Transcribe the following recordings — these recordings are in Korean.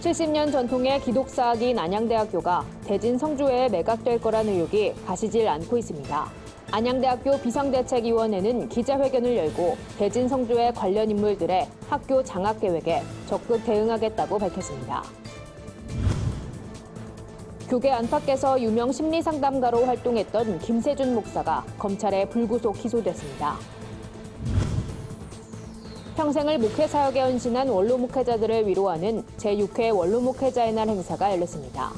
70년 전통의 기독사학인 안양대학교가 대진 성주회에 매각될 거라는 의혹이 가시질 않고 있습니다. 안양대학교 비상대책위원회는 기자회견을 열고 대진 성주회 관련 인물들의 학교 장악 계획에 적극 대응하겠다고 밝혔습니다. 교계 안팎에서 유명 심리상담가로 활동했던 김세준 목사가 검찰에 불구속 기소됐습니다. 평생을 목회사역에 헌신한 원로 목회자들을 위로하는 제6회 원로 목회자의 날 행사가 열렸습니다.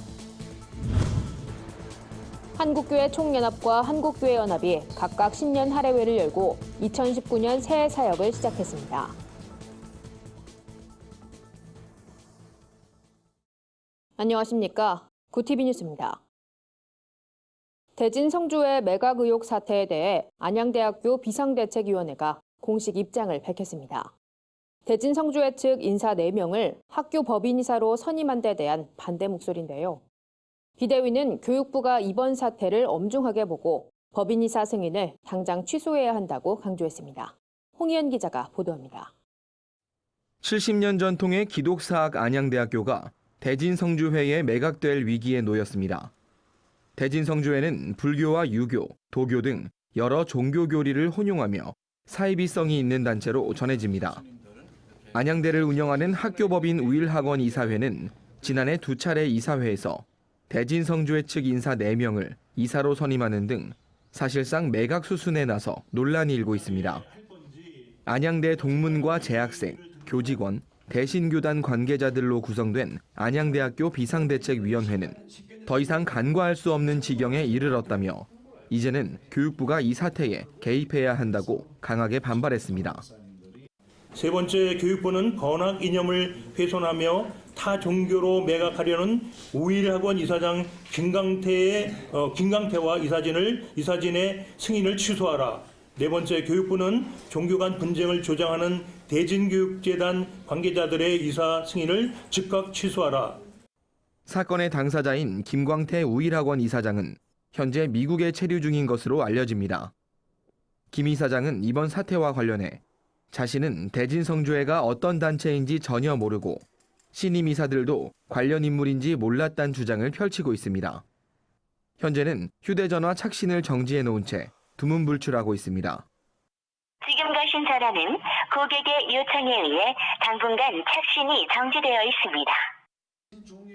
한국교회 총연합과 한국교회 연합이 각각 신년 할애회를 열고 2019년 새해 사역을 시작했습니다. 안녕하십니까? 구TV 뉴스입니다. 대진 성주회 매각 의혹 사태에 대해 안양대학교 비상대책위원회가 공식 입장을 밝혔습니다. 대진 성주회 측 인사 4명을 학교 법인이사로 선임한 데 대한 반대 목소리인데요. 비대위는 교육부가 이번 사태를 엄중하게 보고 법인이사 승인을 당장 취소해야 한다고 강조했습니다. 홍희연 기자가 보도합니다. 70년 전통의 기독사학 안양대학교가 대진성주회에 매각될 위기에 놓였습니다. 대진성주회는 불교와 유교, 도교 등 여러 종교 교리를 혼용하며 사이비성이 있는 단체로 전해집니다. 안양대를 운영하는 학교법인 우일학원 이사회는 지난해 2차례 이사회에서 대진성주회 측 인사 4명을 이사로 선임하는 등 사실상 매각 수순에 나서 논란이 일고 있습니다. 안양대 동문과 재학생, 교직원, 대신교단 관계자들로 구성된 안양대학교 비상대책위원회는 더 이상 간과할 수 없는 지경에 이르렀다며 이제는 교육부가 이 사태에 개입해야 한다고 강하게 반발했습니다. 세 번째, 교육부는 번학 이념을 훼손하며 타 종교로 매각하려는 우일학원 이사장 김강태와 이사진의 승인을 취소하라. 네 번째, 교육부는 종교 간 분쟁을 조장하는 대진교육재단 관계자들의 이사 승인을 즉각 취소하라. 사건의 당사자인 김광태 우일학원 이사장은 현재 미국에 체류 중인 것으로 알려집니다. 김 이사장은 이번 사태와 관련해 자신은 대진성주회가 어떤 단체인지 전혀 모르고 신임 이사들도 관련 인물인지 몰랐다는 주장을 펼치고 있습니다. 현재는 휴대전화 착신을 정지해 놓은 채 두문불출하고 있습니다. 지금 가신 전화는 고객의 요청에 의해 당분간 착신이 정지되어 있습니다.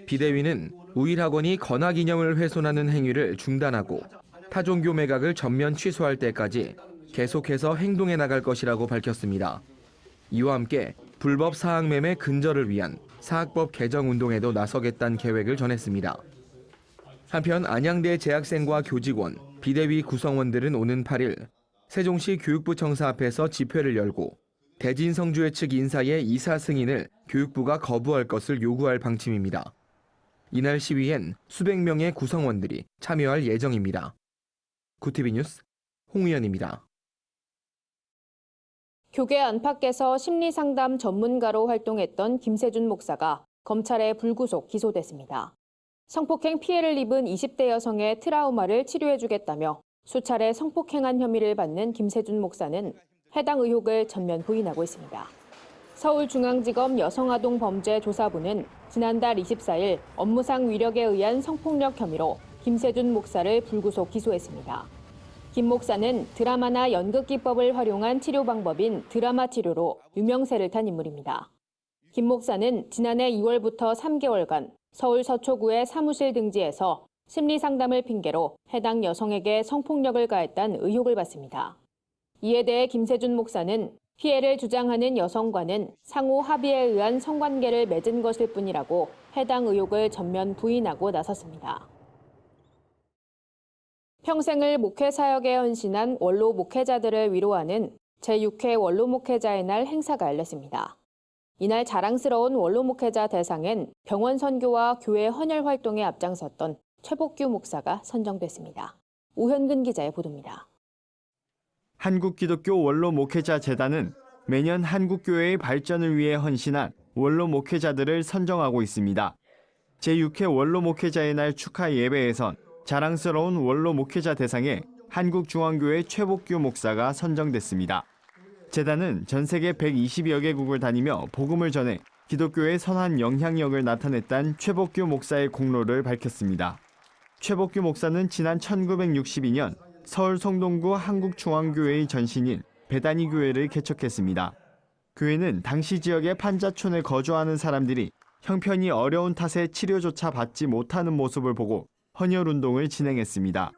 비대위는 우일학원이 건학 이념을 훼손하는 행위를 중단하고 타종교 매각을 전면 취소할 때까지 계속해서 행동해 나갈 것이라고 밝혔습니다. 이와 함께 불법 사학매매 근절을 위한 사학법 개정 운동에도 나서겠다는 계획을 전했습니다. 한편 안양대 재학생과 교직원, 비대위 구성원들은 오는 8일 세종시 교육부청사 앞에서 집회를 열고 대진성주회 측 인사의 이사 승인을 교육부가 거부할 것을 요구할 방침입니다. 이날 시위엔 수백 명의 구성원들이 참여할 예정입니다. 구TV 뉴스 홍우연입니다. 교계 안팎에서 심리상담 전문가로 활동했던 김세준 목사가 검찰에 불구속 기소됐습니다. 성폭행 피해를 입은 20대 여성의 트라우마를 치료해주겠다며 수차례 성폭행한 혐의를 받는 김세준 목사는 해당 의혹을 전면 부인하고 있습니다. 서울중앙지검 여성아동범죄조사부는 지난달 24일 업무상 위력에 의한 성폭력 혐의로 김세준 목사를 불구속 기소했습니다. 김 목사는 드라마나 연극기법을 활용한 치료 방법인 드라마 치료로 유명세를 탄 인물입니다. 김 목사는 지난해 2월부터 3개월간 서울 서초구의 사무실 등지에서 심리상담을 핑계로 해당 여성에게 성폭력을 가했다는 의혹을 받습니다. 이에 대해 김세준 목사는 피해를 주장하는 여성과는 상호 합의에 의한 성관계를 맺은 것일 뿐이라고 해당 의혹을 전면 부인하고 나섰습니다. 평생을 목회 사역에 헌신한 원로 목회자들을 위로하는 제6회 원로 목회자의 날 행사가 열렸습니다. 이날 자랑스러운 원로 목회자 대상엔 병원 선교와 교회 헌혈 활동에 앞장섰던 최복규 목사가 선정됐습니다. 오현근 기자의 보도입니다. 한국기독교 원로 목회자 재단은 매년 한국교회의 발전을 위해 헌신한 원로 목회자들을 선정하고 있습니다. 제6회 원로 목회자의 날 축하 예배에선 자랑스러운 원로 목회자 대상에 한국중앙교회 최복규 목사가 선정됐습니다. 재단은 전 세계 120여 개국을 다니며 복음을 전해 기독교의 선한 영향력을 나타냈다는 최복규 목사의 공로를 밝혔습니다. 최복규 목사는 지난 1962년 서울 성동구 한국중앙교회의 전신인 베다니 교회를 개척했습니다. 교회는 당시 지역의 판자촌에 거주하는 사람들이 형편이 어려운 탓에 치료조차 받지 못하는 모습을 보고 헌혈운동을 진행했습니다.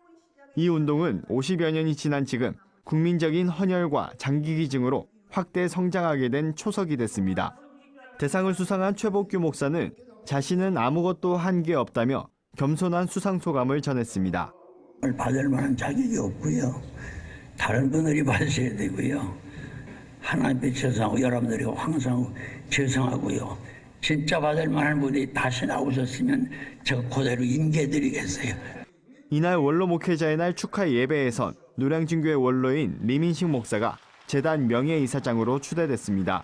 이 운동은 50여 년이 지난 지금 국민적인 헌혈과 장기기증으로 확대 성장하게 된 초석이 됐습니다. 대상을 수상한 최복규 목사는 자신은 아무것도 한 게 없다며 겸손한 수상 소감을 전했습니다. 받을 만한 자격이 없고요. 다른 분들이 받으셔야 되고요. 하나님께 죄송하고 여러분들이 항상 죄송하고요. 진짜 받을 만한 분이 다시 나오셨으면 제가 그대로 인계드리겠어요. 이날 원로 목회자의 날 축하 예배에선 노량진교회 원로인 리민식 목사가 재단 명예이사장으로 추대됐습니다.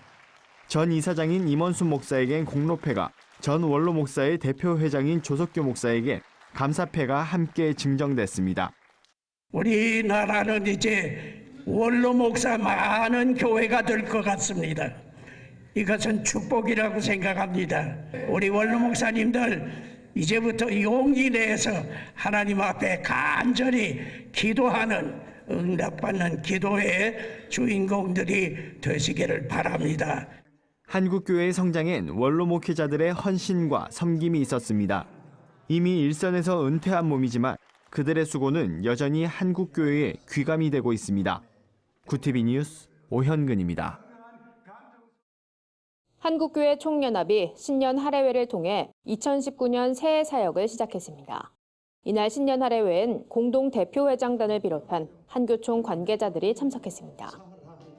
전 이사장인 임원순 목사에겐 공로패가, 전 원로 목사의 대표 회장인 조석규 목사에게 감사패가 함께 증정됐습니다. 우리나라는 이제 원로 목사 많은 교회가 될 것 같습니다. 이것은 축복이라고 생각합니다. 우리 원로 목사님들 이제부터 용기 내서 하나님 앞에 간절히 기도하는, 응답받는 기도의 주인공들이 되시기를 바랍니다. 한국교회의 성장엔 원로 목회자들의 헌신과 섬김이 있었습니다. 이미 일선에서 은퇴한 몸이지만 그들의 수고는 여전히 한국교회에 귀감이 되고 있습니다. 구티비 뉴스 오현근입니다. 한국교회 총연합이 신년 할애회를 통해 2019년 새해 사역을 시작했습니다. 이날 신년 할애회엔 공동 대표회장단을 비롯한 한교총 관계자들이 참석했습니다.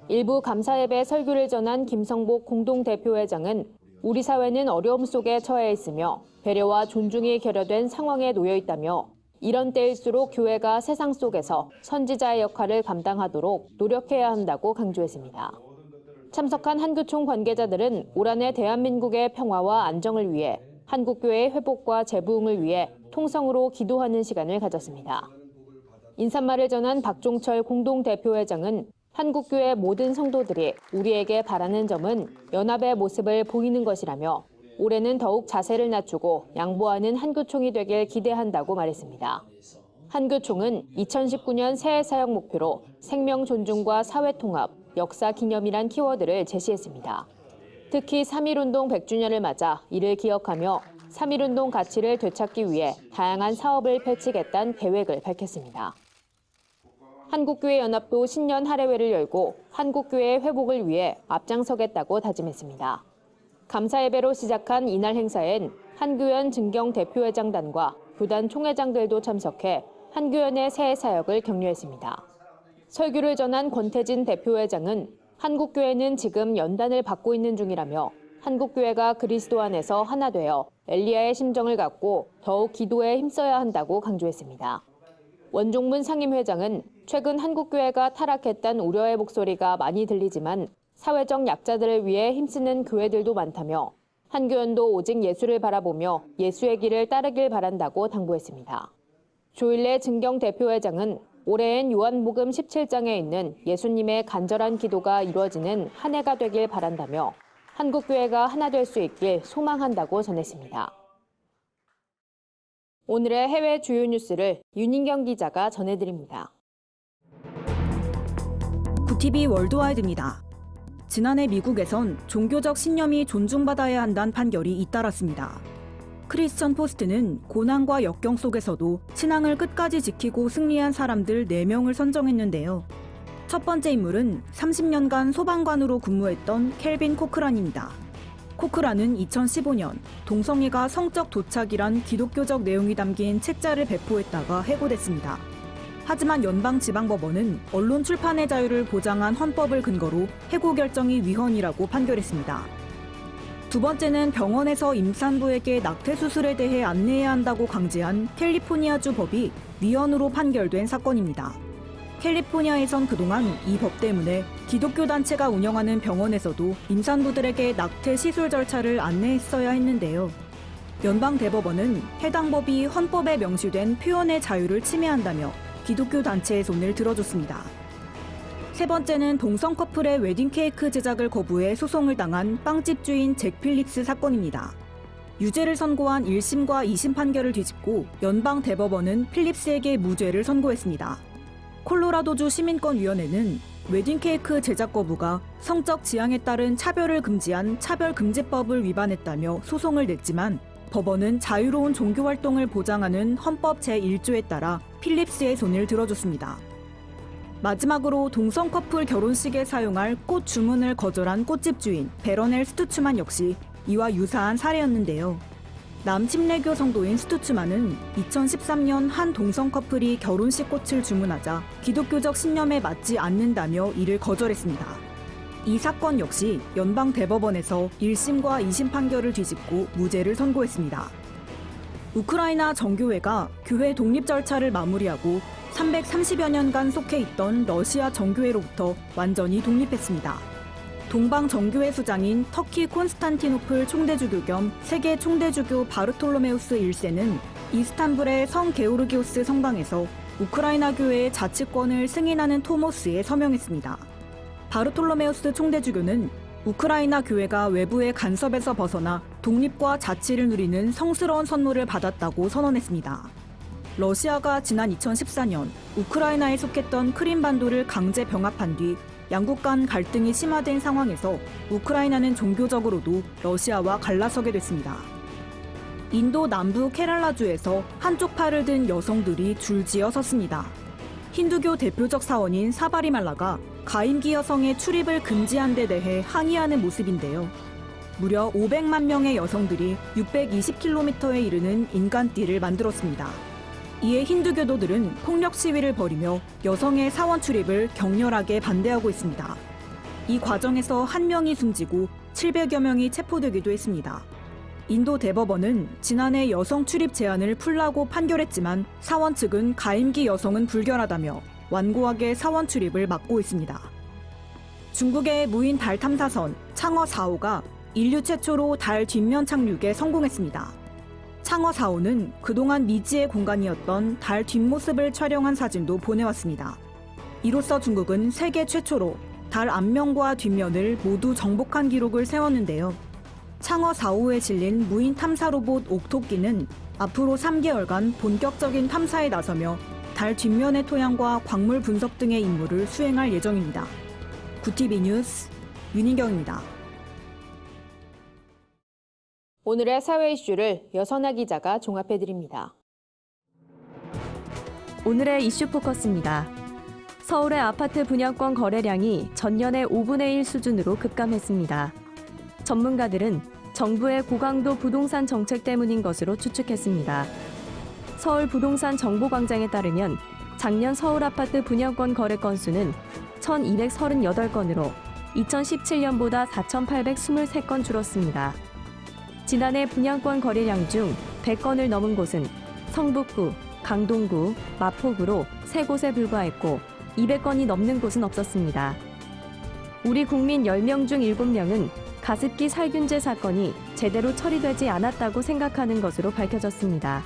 일부 감사예배 설교를 전한 김성복 공동대표회장은 우리 사회는 어려움 속에 처해 있으며 배려와 존중이 결여된 상황에 놓여 있다며 이런 때일수록 교회가 세상 속에서 선지자의 역할을 감당하도록 노력해야 한다고 강조했습니다. 참석한 한교총 관계자들은 올 한해 대한민국의 평화와 안정을 위해 한국교회의 회복과 재부흥을 위해 통성으로 기도하는 시간을 가졌습니다. 인사말을 전한 박종철 공동대표회장은 한국교회 모든 성도들이 우리에게 바라는 점은 연합의 모습을 보이는 것이라며 올해는 더욱 자세를 낮추고 양보하는 한교총이 되길 기대한다고 말했습니다. 한교총은 2019년 새해 사역 목표로 생명 존중과 사회 통합, 역사 기념이란 키워드를 제시했습니다. 특히 3.1운동 100주년을 맞아 이를 기억하며 3.1운동 가치를 되찾기 위해 다양한 사업을 펼치겠다는 계획을 밝혔습니다. 한국교회 연합도 신년 할애회를 열고 한국교회의 회복을 위해 앞장서겠다고 다짐했습니다. 감사예배로 시작한 이날 행사엔 한교연 증경 대표회장단과 교단 총회장들도 참석해 한교연의 새해 사역을 격려했습니다. 설교를 전한 권태진 대표회장은 한국교회는 지금 연단을 받고 있는 중이라며 한국교회가 그리스도 안에서 하나 되어 엘리야의 심정을 갖고 더욱 기도에 힘써야 한다고 강조했습니다. 원종문 상임회장은 최근 한국교회가 타락했다는 우려의 목소리가 많이 들리지만 사회적 약자들을 위해 힘쓰는 교회들도 많다며 한교연도 오직 예수를 바라보며 예수의 길을 따르길 바란다고 당부했습니다. 조일래 증경 대표회장은 올해엔 요한복음 17장에 있는 예수님의 간절한 기도가 이루어지는 한 해가 되길 바란다며 한국교회가 하나 될 수 있길 소망한다고 전했습니다. 오늘의 해외 주요 뉴스를 윤인경 기자가 전해드립니다. 구티비 월드와이드입니다. 지난해 미국에선 종교적 신념이 존중받아야 한다는 판결이 잇따랐습니다. 크리스천 포스트는 고난과 역경 속에서도 신앙을 끝까지 지키고 승리한 사람들 4명을 선정했는데요. 첫 번째 인물은 30년간 소방관으로 근무했던 켈빈 코크란입니다. 코크란은 2015년 동성애가 성적 도착이란 기독교적 내용이 담긴 책자를 배포했다가 해고됐습니다. 하지만 연방지방법원은 언론 출판의 자유를 보장한 헌법을 근거로 해고 결정이 위헌이라고 판결했습니다. 두 번째는 병원에서 임산부에게 낙태 수술에 대해 안내해야 한다고 강제한 캘리포니아주 법이 위헌으로 판결된 사건입니다. 캘리포니아에선 그동안 이 법 때문에 기독교 단체가 운영하는 병원에서도 임산부들에게 낙태 시술 절차를 안내했어야 했는데요. 연방대법원은 해당 법이 헌법에 명시된 표현의 자유를 침해한다며 기독교 단체의 손을 들어줬습니다. 세 번째는 동성 커플의 웨딩 케이크 제작을 거부해 소송을 당한 빵집 주인 잭 필립스 사건입니다. 유죄를 선고한 1심과 2심 판결을 뒤집고 연방 대법원은 필립스에게 무죄를 선고했습니다. 콜로라도주 시민권위원회는 웨딩 케이크 제작 거부가 성적 지향에 따른 차별을 금지한 차별금지법을 위반했다며 소송을 냈지만 법원은 자유로운 종교 활동을 보장하는 헌법 제1조에 따라 필립스의 손을 들어줬습니다. 마지막으로 동성 커플 결혼식에 사용할 꽃 주문을 거절한 꽃집 주인 베러넬 스투츠만 역시 이와 유사한 사례였는데요. 남침례교 성도인 스투츠만은 2013년 한 동성 커플이 결혼식 꽃을 주문하자 기독교적 신념에 맞지 않는다며 이를 거절했습니다. 이 사건 역시 연방 대법원에서 1심과 2심 판결을 뒤집고 무죄를 선고했습니다. 우크라이나 정교회가 교회 독립 절차를 마무리하고 330여 년간 속해 있던 러시아 정교회로부터 완전히 독립했습니다. 동방 정교회 수장인 터키 콘스탄티노플 총대주교 겸 세계 총대주교 바르톨로메우스 1세는 이스탄불의 성 게오르기오스 성당에서 우크라이나 교회의 자치권을 승인하는 토모스에 서명했습니다. 바르톨로메우스 총대주교는 우크라이나 교회가 외부의 간섭에서 벗어나 독립과 자치를 누리는 성스러운 선물을 받았다고 선언했습니다. 러시아가 지난 2014년 우크라이나에 속했던 크림반도를 강제 병합한 뒤 양국 간 갈등이 심화된 상황에서 우크라이나는 종교적으로도 러시아와 갈라서게 됐습니다. 인도 남부 케랄라주에서 한쪽 팔을 든 여성들이 줄지어 섰습니다. 힌두교 대표적 사원인 사바리말라가 가임기 여성의 출입을 금지한 데 대해 항의하는 모습인데요. 무려 500만 명의 여성들이 620km에 이르는 인간띠를 만들었습니다. 이에 힌두교도들은 폭력 시위를 벌이며 여성의 사원 출입을 격렬하게 반대하고 있습니다. 이 과정에서 한 명이 숨지고 700여 명이 체포되기도 했습니다. 인도 대법원은 지난해 여성 출입 제한을 풀라고 판결했지만 사원 측은 가임기 여성은 불결하다며 완고하게 사원 출입을 막고 있습니다. 중국의 무인 달 탐사선 창어 4호가 인류 최초로 달 뒷면 착륙에 성공했습니다. 창어 4호는 그동안 미지의 공간이었던 달 뒷모습을 촬영한 사진도 보내왔습니다. 이로써 중국은 세계 최초로 달 앞면과 뒷면을 모두 정복한 기록을 세웠는데요. 창어 4호에 실린 무인 탐사 로봇 옥토끼는 앞으로 3개월간 본격적인 탐사에 나서며 달 뒷면의 토양과 광물 분석 등의 임무를 수행할 예정입니다. 구티비 뉴스 윤희경입니다. 오늘의 사회 이슈를 여선아 기자가 종합해드립니다. 오늘의 이슈 포커스입니다. 서울의 아파트 분양권 거래량이 전년의 5분의 1 수준으로 급감했습니다. 전문가들은 정부의 고강도 부동산 정책 때문인 것으로 추측했습니다. 서울 부동산 정보광장에 따르면 작년 서울 아파트 분양권 거래 건수는 1,238건으로 2017년보다 4,823건 줄었습니다. 지난해 분양권 거래량 중 100건을 넘은 곳은 성북구, 강동구, 마포구로 3곳에 불과했고 200건이 넘는 곳은 없었습니다. 우리 국민 10명 중 7명은 가습기 살균제 사건이 제대로 처리되지 않았다고 생각하는 것으로 밝혀졌습니다.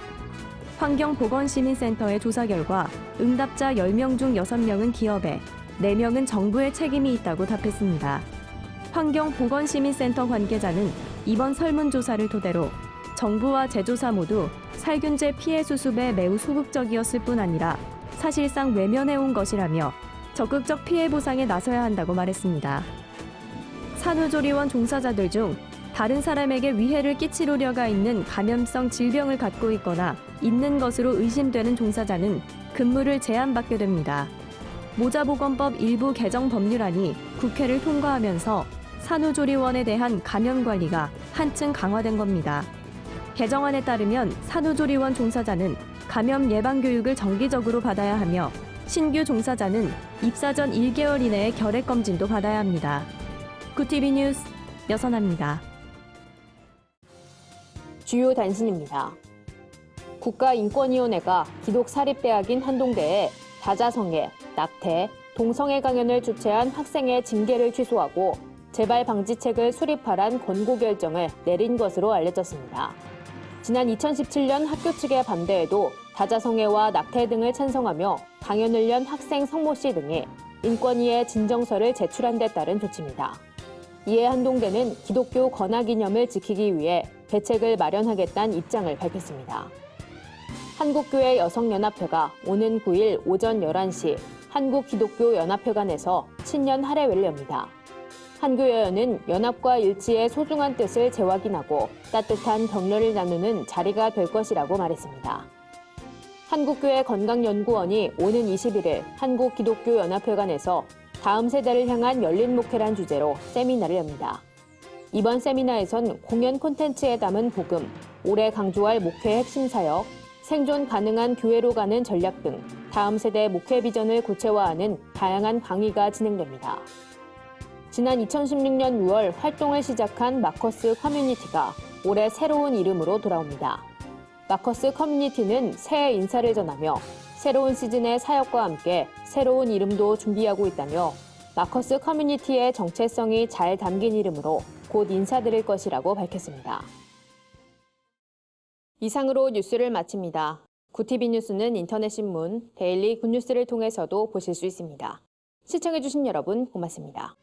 환경보건시민센터의 조사 결과 응답자 10명 중 6명은 기업에, 4명은 정부의 책임이 있다고 답했습니다. 환경보건시민센터 관계자는 이번 설문조사를 토대로 정부와 제조사 모두 살균제 피해 수습에 매우 소극적이었을 뿐 아니라 사실상 외면해온 것이라며 적극적 피해 보상에 나서야 한다고 말했습니다. 산후조리원 종사자들 중 다른 사람에게 위해를 끼칠 우려가 있는 감염성 질병을 갖고 있거나 있는 것으로 의심되는 종사자는 근무를 제한받게 됩니다. 모자보건법 일부 개정 법률안이 국회를 통과하면서 산후조리원에 대한 감염 관리가 한층 강화된 겁니다. 개정안에 따르면 산후조리원 종사자는 감염 예방 교육을 정기적으로 받아야 하며 신규 종사자는 입사 전 1개월 이내에 결핵 검진도 받아야 합니다. 구티비 뉴스 여선아입니다. 주요 단신입니다. 국가인권위원회가 기독사립대학인 한동대에 다자성애, 낙태, 동성애 강연을 주최한 학생의 징계를 취소하고 재발 방지책을 수립하란 권고 결정을 내린 것으로 알려졌습니다. 지난 2017년 학교 측의 반대에도 다자성애와 낙태 등을 찬성하며 강연을 연 학생 성모 씨 등이 인권위에 진정서를 제출한 데 따른 조치입니다. 이에 한동대는 기독교 건화기념을 지키기 위해 대책을 마련하겠다는 입장을 밝혔습니다. 한국교회 여성연합회가 오는 9일 오전 11시 한국기독교연합회관에서 신년 할애회를 엽니다. 한 교회원은 연합과 일치의 소중한 뜻을 재확인하고 따뜻한 격려를 나누는 자리가 될 것이라고 말했습니다. 한국교회 건강연구원이 오는 21일 한국기독교연합회관에서 다음 세대를 향한 열린 목회란 주제로 세미나를 엽니다. 이번 세미나에선 공연 콘텐츠에 담은 복음, 올해 강조할 목회 핵심 사역, 생존 가능한 교회로 가는 전략 등 다음 세대 목회 비전을 구체화하는 다양한 강의가 진행됩니다. 지난 2016년 6월 활동을 시작한 마커스 커뮤니티가 올해 새로운 이름으로 돌아옵니다. 마커스 커뮤니티는 새해 인사를 전하며 새로운 시즌의 사역과 함께 새로운 이름도 준비하고 있다며 마커스 커뮤니티의 정체성이 잘 담긴 이름으로 곧 인사드릴 것이라고 밝혔습니다. 이상으로 뉴스를 마칩니다. 구티비 뉴스는 인터넷 신문, 데일리 굿뉴스를 통해서도 보실 수 있습니다. 시청해주신 여러분 고맙습니다.